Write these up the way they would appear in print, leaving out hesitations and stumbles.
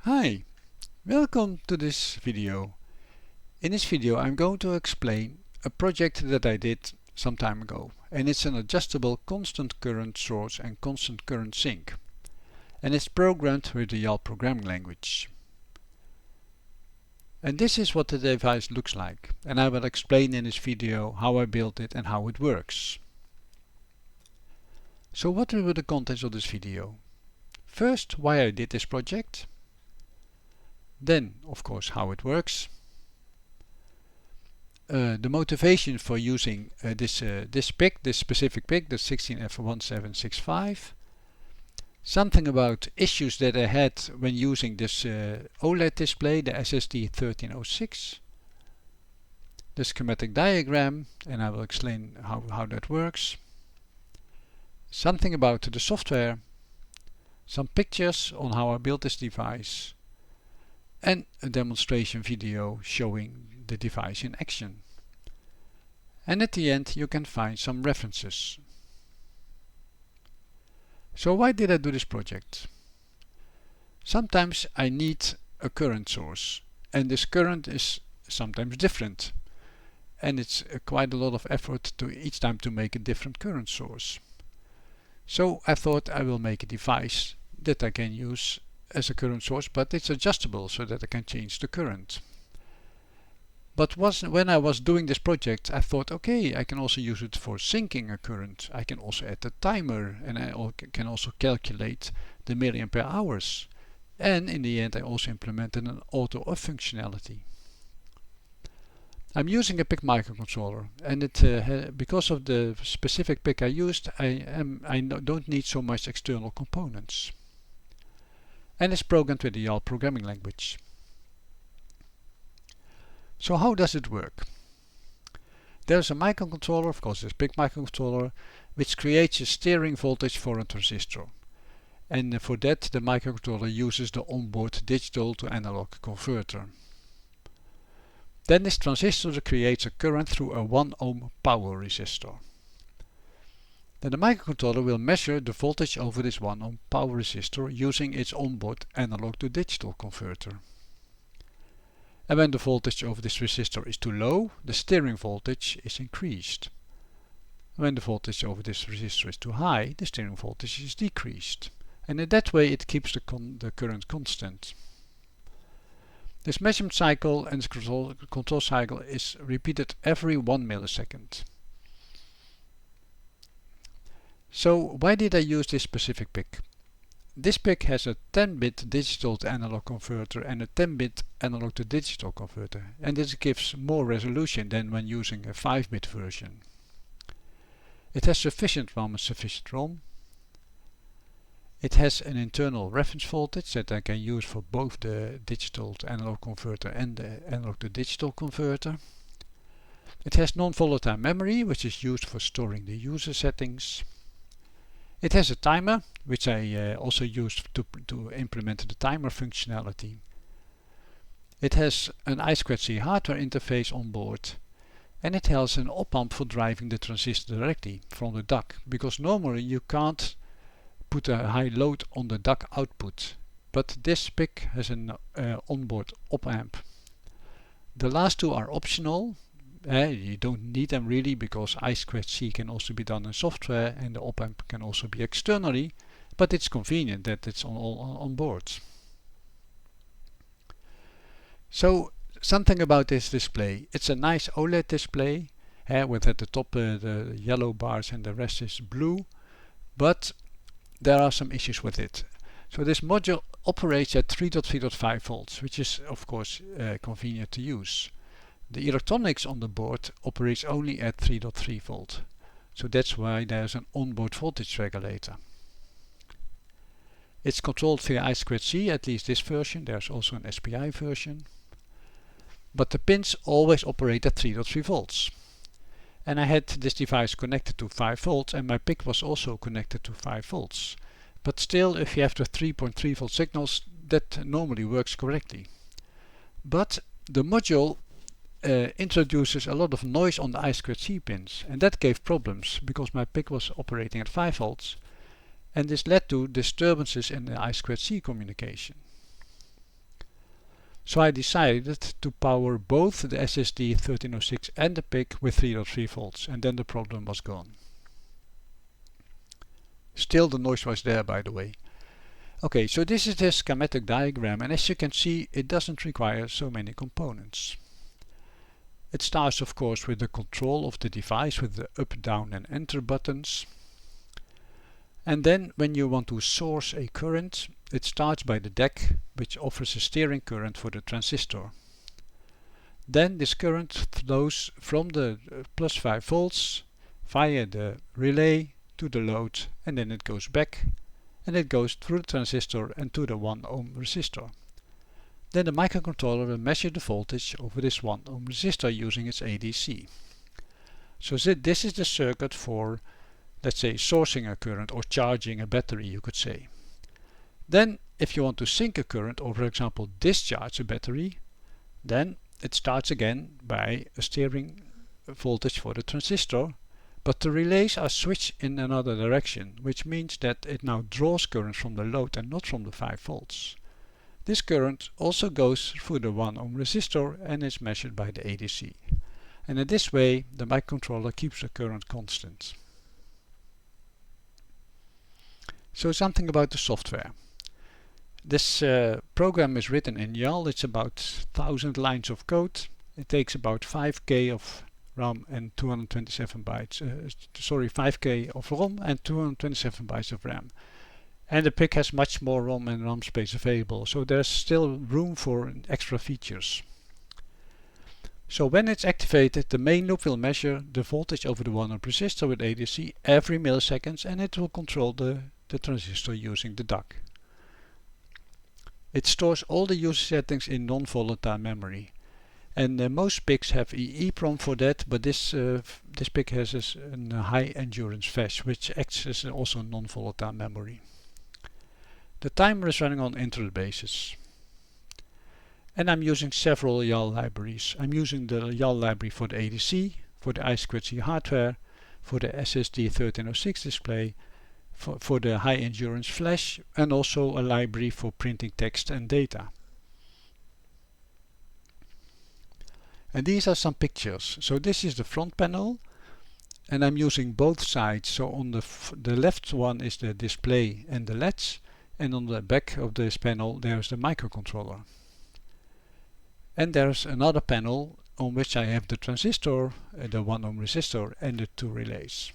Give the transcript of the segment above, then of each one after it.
Hi, welcome to this video. In this video I'm going to explain a project that I did some time ago, and it's an adjustable constant current source and constant current sink, and it's programmed with the YAL programming language. And this is what the device looks like, and I will explain in this video how I built it and how it works. So what were the contents of this video? First, why I did this project. Then, of course, how it works. The motivation for using this PIC, this specific PIC, the 16F1765. Something about issues that I had when using this OLED display, the SSD1306. The schematic diagram, and I will explain how that works. Something about the software. Some pictures on how I built this device. And a demonstration video showing the device in action. And at the end you can find some references. So why did I do this project? Sometimes I need a current source, and this current is sometimes different, and it's quite a lot of effort to each time to make a different current source. So I thought I will make a device that I can use as a current source, but it's adjustable so that I can change the current. But when I was doing this project, I thought, okay, I can also use it for syncing a current. I can also add a timer, and I can also calculate the milliampere hours. And in the end, I also implemented an auto off functionality. I'm using a PIC microcontroller, and because of the specific PIC I used, I don't need so much external components. And it's programmed with the YAL programming language. So how does it work? There's a microcontroller, of course this PIC microcontroller, which creates a steering voltage for a transistor. And for that the microcontroller uses the onboard digital to analog converter. Then this transistor creates a current through a 1 ohm power resistor. Then the microcontroller will measure the voltage over this 1 ohm power resistor using its onboard analog to digital converter. And when the voltage over this resistor is too low, the steering voltage is increased. When the voltage over this resistor is too high, the steering voltage is decreased. And in that way it keeps the current constant. This measurement cycle and control cycle is repeated every 1 millisecond. So why did I use this specific PIC? This PIC has a 10-bit digital to analog converter and a 10-bit analog to digital converter, and this gives more resolution than when using a 5-bit version. It has sufficient RAM and sufficient ROM. It has an internal reference voltage that I can use for both the digital to analog converter and the analog to digital converter. It has non-volatile memory, which is used for storing the user settings. It has a timer, which I also used to implement the timer functionality. It has an I2C hardware interface on board, and it has an op-amp for driving the transistor directly from the DAC, because normally you can't put a high load on the DAC output, but this PIC has an onboard op-amp. The last two are optional. You don't need them really, because I2C can also be done in software and the op-amp can also be externally, but it's convenient that it's on board. So something about this display. It's a nice OLED display with at the top the yellow bars and the rest is blue, but there are some issues with it. So this module operates at 3.3.5 volts, which is of course convenient to use. The electronics on the board operates only at 3.3 volt, so that's why there's an onboard voltage regulator. It's controlled via I2C, at least this version. There's also an SPI version. But the pins always operate at 3.3 volts. And I had this device connected to 5 volts, and my PIC was also connected to 5 volts. But still, if you have the 3.3 volt signals, that normally works correctly. But the module introduces a lot of noise on the I2C pins, and that gave problems because my PIC was operating at 5 volts, and this led to disturbances in the I2C communication. So I decided to power both the SSD 1306 and the PIC with 3.3 volts, and then the problem was gone. Still the noise was there, by the way. Okay, so this is the schematic diagram, and as you can see, it doesn't require so many components. It starts of course with the control of the device with the up, down and enter buttons. And then when you want to source a current, it starts by the DAC, which offers a steering current for the transistor. Then this current flows from the plus 5 volts via the relay to the load, and then it goes back, and it goes through the transistor and to the 1 ohm resistor. Then the microcontroller will measure the voltage over this 1 ohm resistor using its ADC. So this is the circuit for, let's say, sourcing a current or charging a battery, you could say. Then if you want to sink a current or, for example, discharge a battery, then it starts again by a steering voltage for the transistor, but the relays are switched in another direction, which means that it now draws current from the load and not from the 5 volts. This current also goes through the 1 ohm resistor and is measured by the ADC. And in this way the microcontroller keeps the current constant. So something about the software. This program is written in YAL. It's about 1000 lines of code. It takes about 5K of RAM and 227 bytes. 5K of ROM and 227 bytes of RAM. And the PIC has much more ROM and RAM space available, so there's still room for extra features. So when it's activated, the main loop will measure the voltage over the 1 ohm resistor with ADC every milliseconds, and it will control the transistor using the DAC. It stores all the user settings in non-volatile memory. And most PICs have EEPROM for that, but this PIC has a high endurance flash, which acts as also non-volatile memory. The timer is running on interrupt basis. And I'm using several YAL libraries. I'm using the YAL library for the ADC, for the I2C hardware, for the SSD 1306 display, for the high endurance flash, and also a library for printing text and data. And these are some pictures. So this is the front panel, and I'm using both sides. So on the left one is the display and the LEDs, and on the back of this panel there's the microcontroller. And there's another panel on which I have the transistor, the 1 ohm resistor and the 2 relays.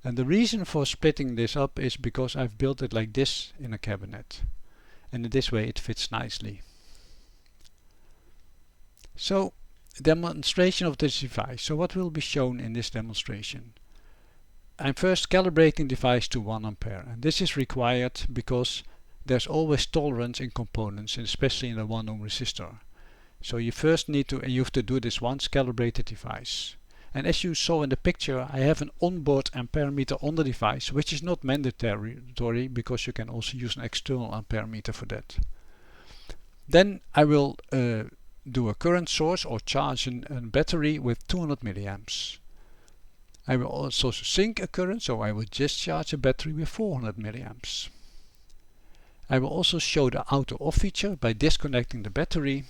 And the reason for splitting this up is because I've built it like this in a cabinet. And in this way it fits nicely. So, demonstration of this device. So what will be shown in this demonstration? I'm first calibrating the device to 1 ampere. And this is required because there's always tolerance in components, and especially in the 1 ohm resistor. So you first need to, and you have to do this once, calibrate the device. And as you saw in the picture, I have an onboard ampere meter on the device, which is not mandatory because you can also use an external ampere meter for that. Then I will do a current source or charge a battery with 200 milliamps. I will also sink a current, so I will discharge a battery with 400 milliamps. I will also show the auto-off feature by disconnecting the battery.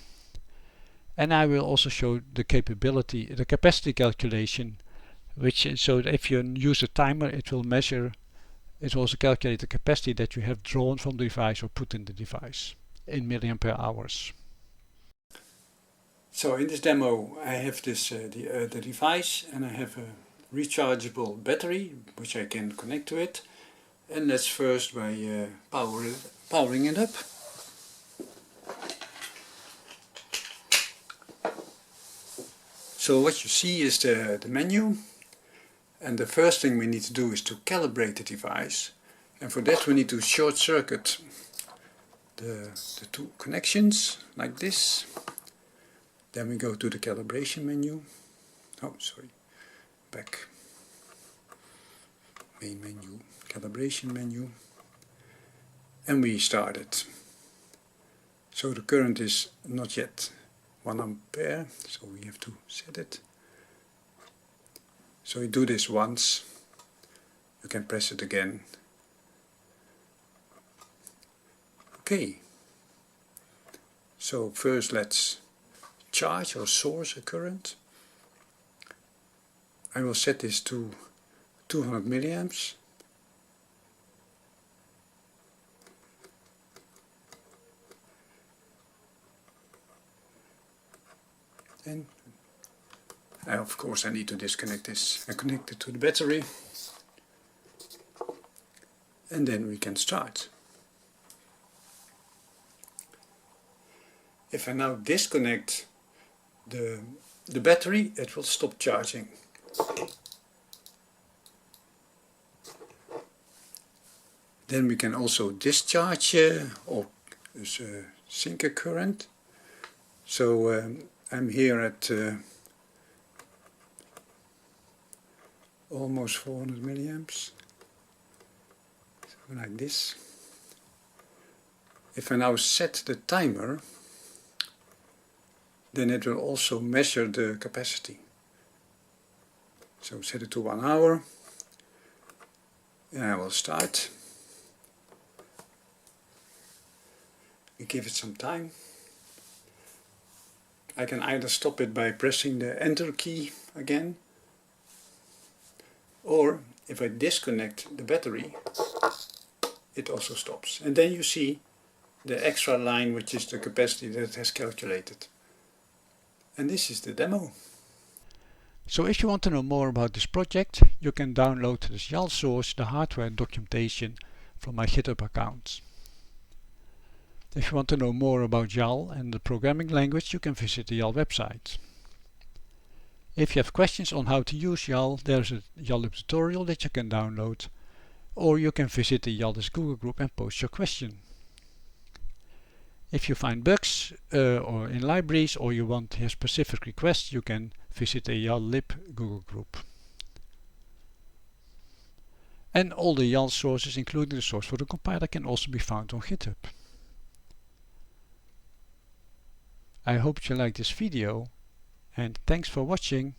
And I will also show the capacity calculation, which is so that if you use a timer, it will also calculate the capacity that you have drawn from the device or put in the device in milliampere hours. So in this demo I have this the device, and I have a rechargeable battery which I can connect to it. And let's first by powering it up. So what you see is the menu, and the first thing we need to do is to calibrate the device, and for that we need to short circuit the two connections like this. Then we go to the calibration menu. Back. Main menu, calibration menu, and we start it. So the current is not yet 1 ampere, so we have to set it. So you do this once, you can press it again. Okay, So first let's charge or source a current. I will set this to 200 milliamps. And of course I need to disconnect this and connect it to the battery. And then we can start. If I now disconnect the battery, it will stop charging. Then we can also discharge or sink a current. So I'm here at almost 400 milliamps. So like this. If I now set the timer, then it will also measure the capacity. So set it to 1 hour. And I will start. We give it some time. I can either stop it by pressing the enter key again, or if I disconnect the battery, it also stops. And then you see the extra line, which is the capacity that it has calculated. And this is the demo. So if you want to know more about this project, you can download the YAL source, the hardware documentation, from my GitHub account. If you want to know more about YAL and the programming language, you can visit the YAL website. If you have questions on how to use YAL, there's a YAL tutorial that you can download, or you can visit the YALDIS Google group and post your question. If you find bugs or in libraries, or you want to hear specific requests, you can visit the YAL lib Google group. And all the YAL sources, including the source for the compiler, can also be found on GitHub. I hope you liked this video, and thanks for watching.